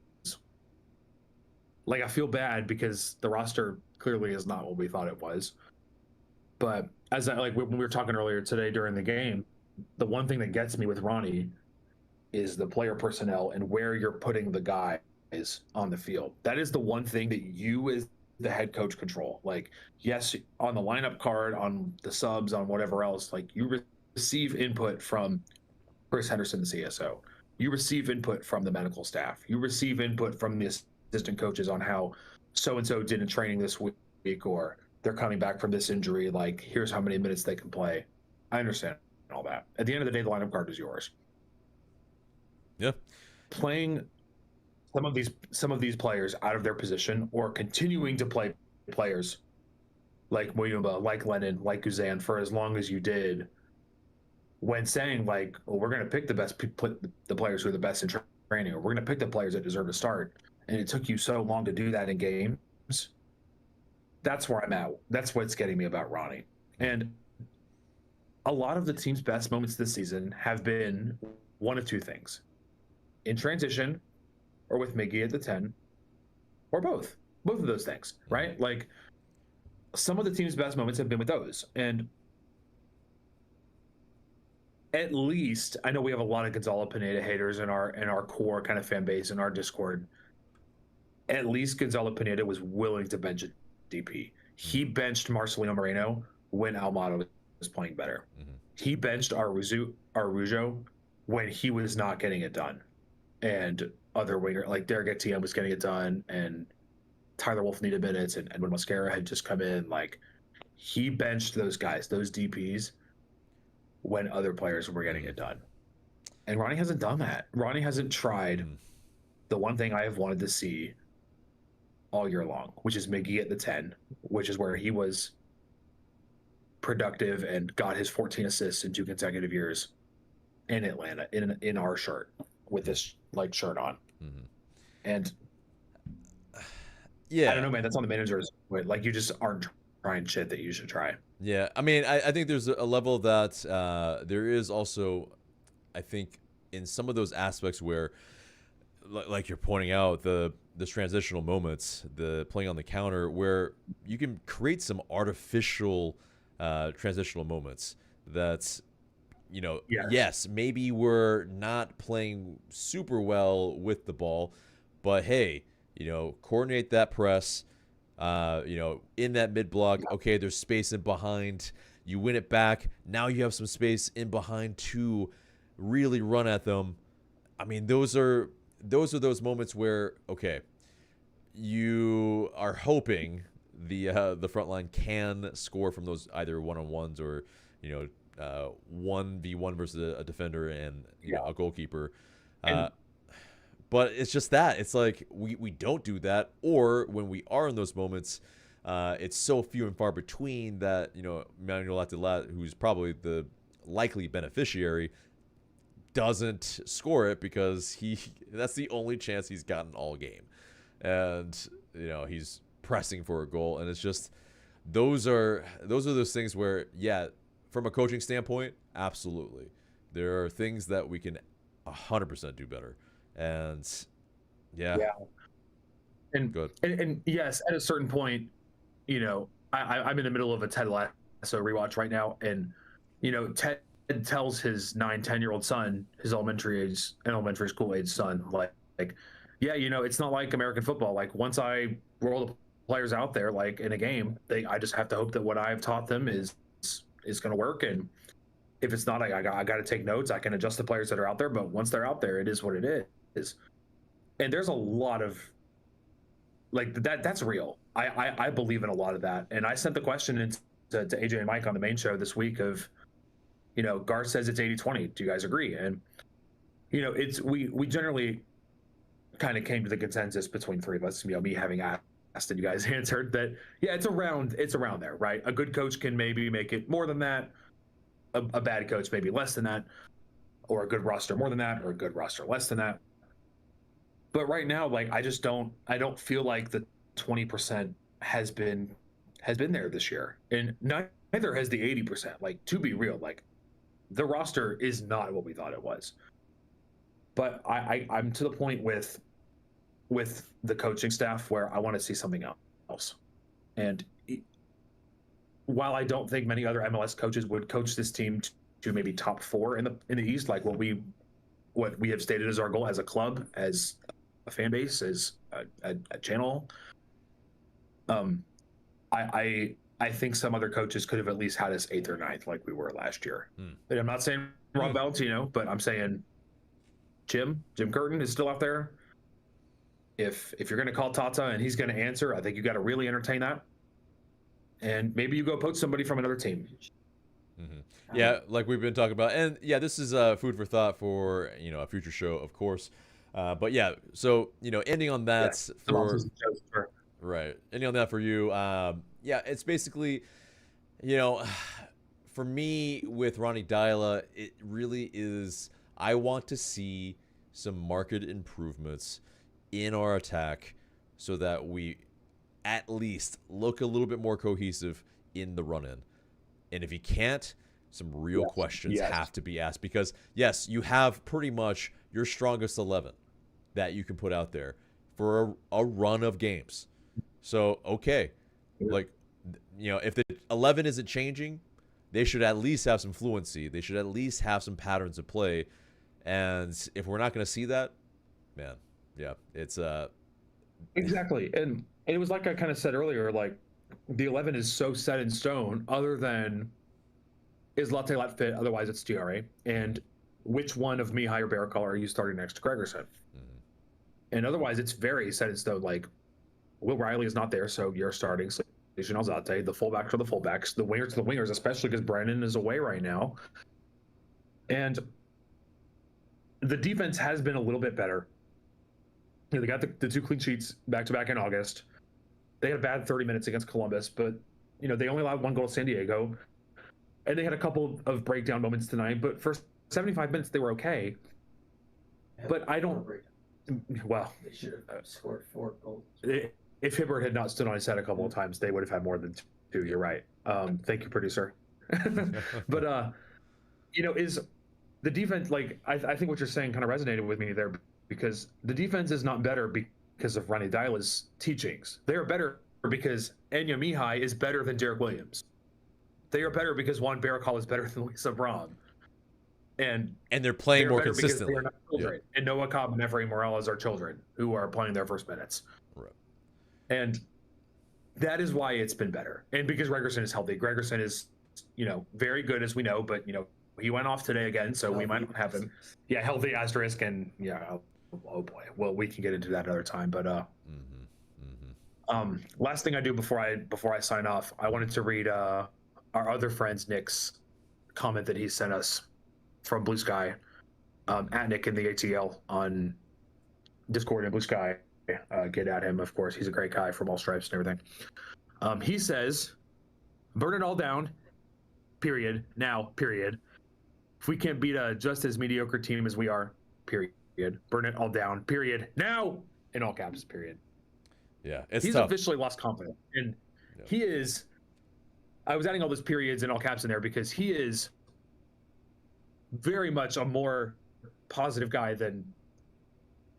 like, I feel bad because the roster clearly is not what we thought it was. But when we were talking earlier today during the game, the one thing that gets me with Ronnie is the player personnel and where you're putting the guys on the field. That is the one thing that you as the head coach control. Like, yes, on the lineup card, on the subs, on whatever else, like you receive input from Chris Henderson, the CSO. You receive input from the medical staff. You receive input from the assistant coaches on how so-and-so did in training this week, or they're coming back from this injury. Like, here's how many minutes they can play. I understand all that. At the end of the day, the lineup card is yours. Yeah. Playing some of these players out of their position, or continuing to play players like Muyumba, like Lennon, like Guzan for as long as you did, when saying like, well, we're going to pick the players who are the best in training, or we're going to pick the players that deserve to start, and it took you so long to do that in games. That's where I'm at. That's what's getting me about Ronnie. And a lot of the team's best moments this season have been one of two things: in transition, or with Miggy at the 10, or both of those things, right? Like some of the team's best moments have been with those. And at least I know we have a lot of Gonzalo Pineda haters in our core kind of fan base in our Discord. At least Gonzalo Pineda was willing to bench a DP. He benched Marcelino Moreno when Almada was playing better. He benched Arujo when he was not getting it done. And other winger like Derek Etienne was getting it done, and Tyler Wolf needed minutes, and Edwin Mosquera had just come in. Like he benched those guys, those DPs, when other players were getting it done. And Ronnie hasn't done that. Ronnie hasn't tried the one thing I have wanted to see all year long, which is Miggy at the 10, which is where he was productive and got his 14 assists in 2 consecutive years in Atlanta in our shirt with this like shirt on. And yeah, I don't know, man, that's on the managers. Like you just aren't trying shit that you should try. Yeah, I mean, I think there's a level that there is also, I think, in some of those aspects where, like you're pointing out, the transitional moments, the playing on the counter, where you can create some artificial transitional moments that, you know, yes, maybe we're not playing super well with the ball, but hey, you know, coordinate that press. You know, in that mid block, okay, there's space in behind. You win it back. Now you have some space in behind to really run at them. I mean, those are those moments where, okay, you are hoping the front line can score from those either one-on-ones or, you know, 1v1 versus a defender and you know, a goalkeeper. But it's just that. It's like we don't do that, or when we are in those moments, it's so few and far between that, you know, Manuel Atl, who's probably the likely beneficiary, doesn't score it because that's the only chance he's gotten all game. And, you know, he's pressing for a goal. And it's just those are those things where, yeah, from a coaching standpoint, absolutely. There are things that we can 100% do better. And yeah. And good. And yes, at a certain point, you know, I'm in the middle of a Ted Lasso rewatch right now, and you know, Ted tells his 9-10-year-old son, his elementary school age son, like, yeah, you know, it's not like American football. Like once I roll the players out there, like in a game, I just have to hope that what I've taught them is going to work. And if it's not, I got to take notes. I can adjust the players that are out there, but once they're out there, it is what it is. And there's a lot of like that. That's real. I believe in a lot of that. And I sent the question to AJ and Mike on the main show this week of, you know, Garth says it's 80-20. Do you guys agree? And you know, we generally kind of came to the consensus between three of us, you know, me having asked and you guys answered that, yeah, it's around there, right? A good coach can maybe make it more than that. A bad coach maybe less than that, or a good roster more than that, or a good roster less than that. But right now, like I don't feel like the 20% has been there this year, and neither has the 80%. Like to be real, like the roster is not what we thought it was. But I'm to the point with the coaching staff where I want to see something else. And while I don't think many other MLS coaches would coach this team to maybe top 4 in the East, like what we have stated as our goal as a club, as a fan base, as a channel, I think some other coaches could have at least had us 8th or 9th like we were last year. And I'm not saying Rob Valentino, but I'm saying Jim Curtin is still out there. If you're going to call Tata and he's going to answer, I think you got to really entertain that. And maybe you go poach somebody from another team. Yeah, like we've been talking about. And yeah, this is food for thought for, you know, a future show, of course. But yeah, so, you know, ending on that right. Ending on that for you. Yeah, it's basically, you know, for me with Ronny Deila, it really is, I want to see some marked improvements in our attack so that we at least look a little bit more cohesive in the run-in. And if you can't, some real questions have to be asked, because yes, you have pretty much your strongest 11 that you can put out there. for a run of games. So, okay. Like, if the 11 isn't changing, they should at least have some fluency. They should at least have some patterns of play. And if we're not going to see that, man, yeah, it's Exactly. And it was like I kind of said earlier, like the 11 is so set in stone, other than is Latte Lat fit, otherwise it's DRA. And which one of Mihai or Barakal are you starting next to Gregerson? And otherwise it's very set in stone. Like Will Riley is not there, so you're starting Alzate. The fullbacks are the fullbacks, the wingers are the wingers, especially because Brennan is away right now. And the defense has been a little bit better. They got the 2 clean sheets back-to-back in August. They had a bad 30 minutes against Columbus, but they only allowed 1 goal to San Diego. And they had a couple of breakdown moments tonight, but for 75 minutes they were okay. But I don't. Well, they should have scored 4 goals. If Hibbert had not stood on his head a couple of times, they would have had more than 2. You're right. Thank you, producer. But is the defense, like I think what you're saying kind of resonated with me there, because the defense is not better because of Ronnie Dyla's teachings. They are better because Enya Mihai is better than Derek Williams. They are better because Juan Barakal is better than Lisa Brahm. And they're playing more consistently. They are not children. Yeah. And Noah Cobb and Efrain Morales are children who are playing their first minutes. Right. And that is why it's been better. And because Gregerson is healthy. Gregerson is, very good, as we know, but, he went off today again, so we might not have him. Yeah, healthy asterisk, and oh boy. Well, we can get into that another time, but last thing I do before I sign off, I wanted to read our other friend's Nick's comment that he sent us from Blue Sky, at Nick in the ATL on Discord and Blue Sky. Get at him, of course. He's a great guy from all stripes and everything. He says, burn it all down, period, now, period. If we can't beat a just as mediocre team as we are, period. Burn it all down, period, now, in all caps, period. Yeah, it's He's tough. officially lost confidence. And he is, I was adding all those periods and all caps in there because he is very much a more positive guy than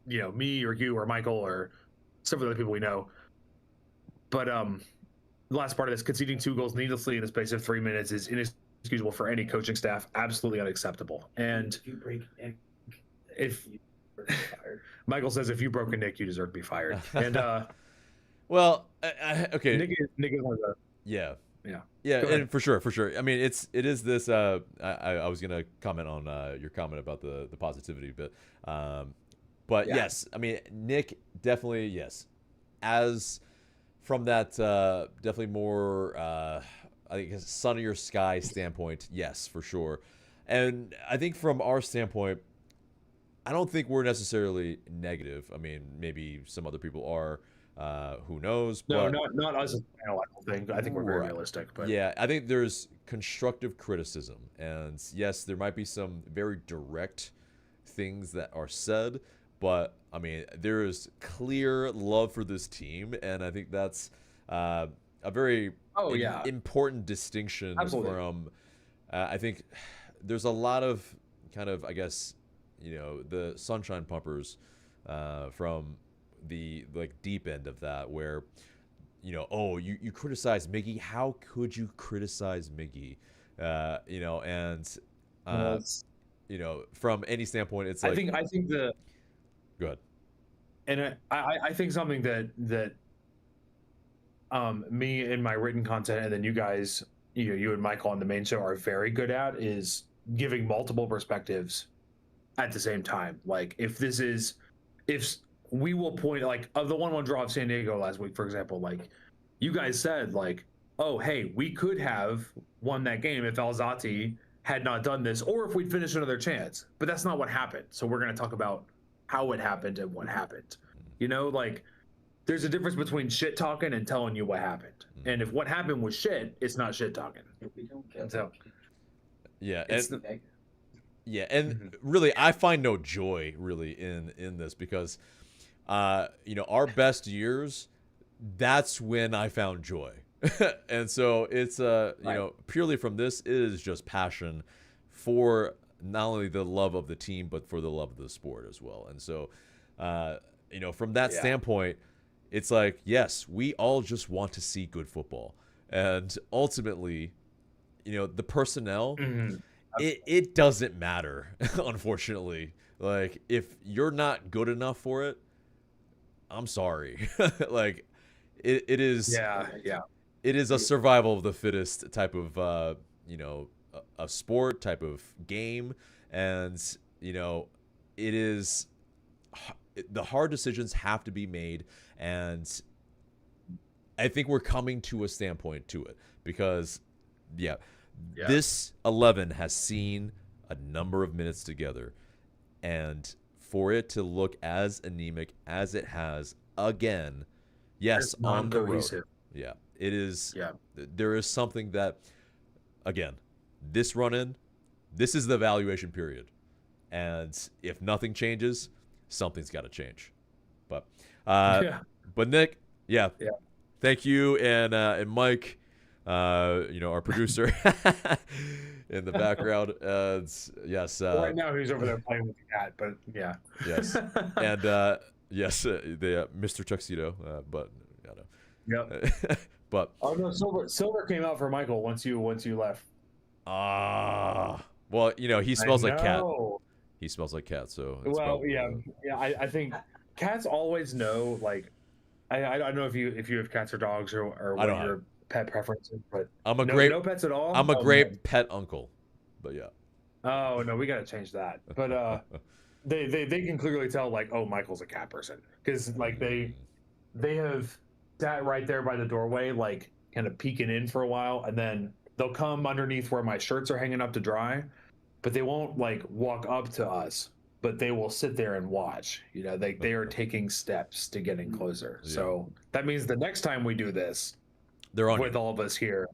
me or you or Michael or some of the other people we know. But the last part of this, conceding 2 goals needlessly in the space of 3 minutes is inexcusable for any coaching staff. Absolutely unacceptable. And if you break Nick, Michael says if you broke a Nick, you deserve to be fired. And well, okay. Nick is one of the yeah. Go ahead. And for sure. I mean, it is this. I was gonna comment on your comment about the positivity, but yes, I mean, Nick definitely, yes, as from that definitely more I think sunnier sky standpoint, yes, for sure. And I think from our standpoint, I don't think we're necessarily negative. I mean, maybe some other people are. Who knows? No, but, not us as a panel. I don't think. I think we're very realistic. But yeah, I think there's constructive criticism, and yes, there might be some very direct things that are said, but I mean, there is clear love for this team, and I think that's a very important distinction. Absolutely. From. I think there's a lot of kind of, I guess, the sunshine pumpers from the deep end of that, where you criticize Miggy. How could you criticize Miggy? From any standpoint, it's like I think the go ahead. And I think something that me in my written content, and then you guys, you and Michael on the main show are very good at, is giving multiple perspectives at the same time. Like if we will point, like, of the 1-1 draw of San Diego last week, for example, like you guys said, like, oh, hey, we could have won that game if Alzate had not done this, or if we'd finished another chance. But that's not what happened. So we're going to talk about how it happened and what happened. Like, there's a difference between shit talking and telling you what happened. And if what happened was shit, it's not shit talking. We don't get So, Yeah, it's and the yeah, and really, I find no joy really in this, because our best years, that's when I found joy. And so it's purely from this, it is just passion for not only the love of the team, but for the love of the sport as well. And so from that Yeah. standpoint, it's like, yes, we all just want to see good football. And ultimately, the personnel, Mhm. it doesn't matter, unfortunately. Like, if you're not good enough for it, I'm sorry. Like, it is Yeah, yeah. it is a survival of the fittest type of a sport, type of game. And it is the hard decisions have to be made. And I think we're coming to a standpoint to it because Yeah. this 11 has seen a number of minutes together, and for it to look as anemic as it has again, yes, It's on the road, non-cohesive. yeah, it is. Yeah. There is something that, again, this run-in, this is the evaluation period, and if nothing changes, something's got to change. But Yeah. but Nick, yeah, Yeah. thank you, and Mike, our producer in the background. Yes. Right now he's over there playing with the cat, but yeah. Yes. And yes, the Mr. Tuxedo. But I don't know. Yep. But Oh no, Silver came out for Michael once you left. well, he smells like cat. know. He smells like cat. So it's Well, probably, yeah. I think cats always know. Like, I don't know if you have cats or dogs or what don't your pet preference is, but I'm a no pets at all. I'm a Oh, great man. pet uncle. But yeah. Oh no, we gotta change that. But they can clearly tell, like, oh, Michael's a cat person, because like they have sat right there by the doorway, like kind of peeking in for a while, and then they'll come underneath where my shirts are hanging up to dry, but they won't like walk up to us, but they will sit there and watch. They are taking steps to getting closer. Yeah. So that means the next time we do this They're on with you. all of us here,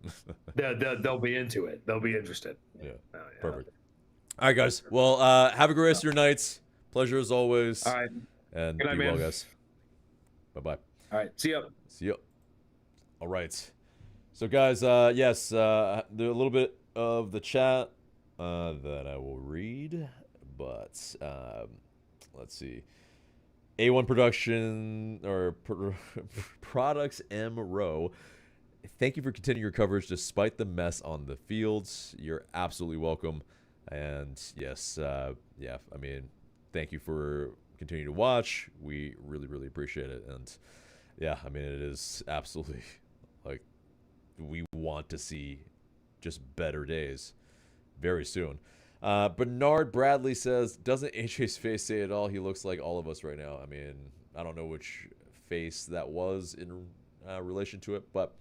they'll be into it. They'll be interested. Yeah. Oh, yeah. Perfect. All right, guys. Well, have a great rest of your nights. Pleasure as always. All right. And Good night, be well, man. guys. Bye-bye. All right. See ya. See ya. All right. So, guys, yes, there a little bit of the chat that I will read, but let's see. A1 Production or Products M Row. Thank you for continuing your coverage despite the mess on the fields. You're absolutely welcome. And yes, yeah, I mean, thank you for continuing to watch. We really, really appreciate it. And yeah, I mean, it is absolutely like we want to see just better days very soon. Bernard Bradley says, doesn't AJ's face say it all? He looks like all of us right now. I mean, I don't know which face that was in relation to it, but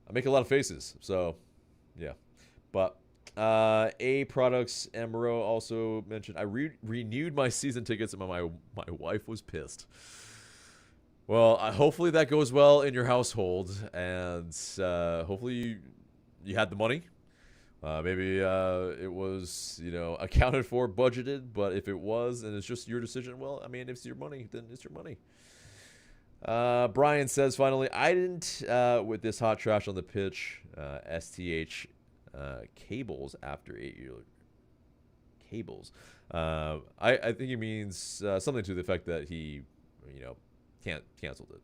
I make a lot of faces. So, yeah. But A Products Emro also mentioned, I renewed my season tickets and my wife was pissed. Well, hopefully that goes well in your household, and hopefully you had the money. Maybe it was, accounted for, budgeted, but if it was and it's just your decision, well, I mean, if it's your money, then it's your money. Brian says, finally, I didn't, with this hot trash on the pitch, STH cables after 8-year cables. I think he means something to the effect that he, canceled it.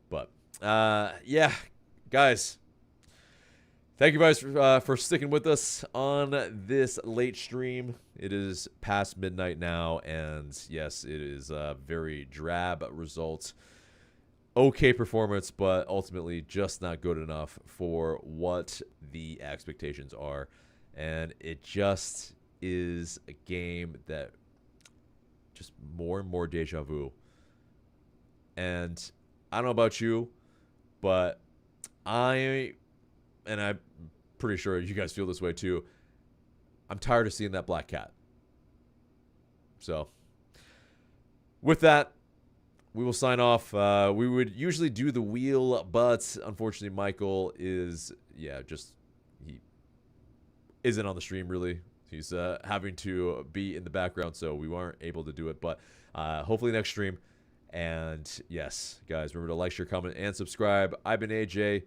But, yeah, guys. Thank you guys for sticking with us on this late stream. It is past midnight now, and yes, it is a very drab result. Okay performance, but ultimately just not good enough for what the expectations are. And it just is a game that just more and more deja vu. And I don't know about you, but I'm pretty sure you guys feel this way too. I'm tired of seeing that black cat. So, with that, we will sign off. We would usually do the wheel, but unfortunately, Michael is, he isn't on the stream really. He's having to be in the background, so we weren't able to do it. But hopefully next stream. And yes, guys, remember to like, share, comment, and subscribe. I've been AJ.